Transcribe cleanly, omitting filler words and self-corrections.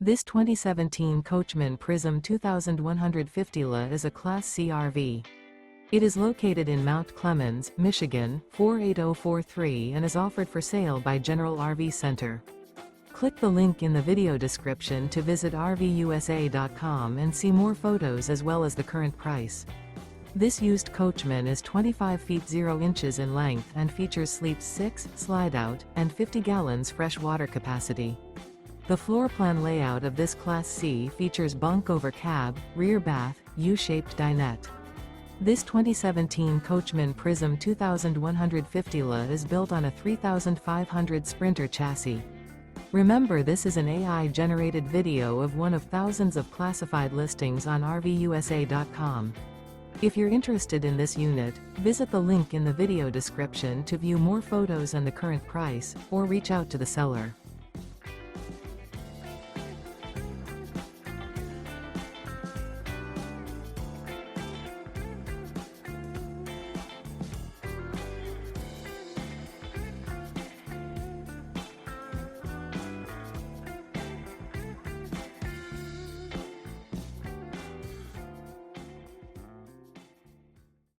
This 2017 Coachmen Prism 2150 LA is a Class C RV. It is located in Mount Clemens, Michigan, 48043 and is offered for sale by General RV Center. Click the link in the video description to visit RVUSA.com and see more photos as well as the current price. This used Coachman is 25 feet 0 inches in length and features sleeps 6, slide-out, and 50 gallons fresh water capacity. The floor plan layout of this Class C features bunk over cab, rear bath, U-shaped dinette. This 2017 Coachmen Prism 2150 LA is built on a 3500 Sprinter chassis. Remember, this is an AI-generated video of one of thousands of classified listings on RVUSA.com. If you're interested in this unit, visit the link in the video description to view more photos and the current price, or reach out to the seller.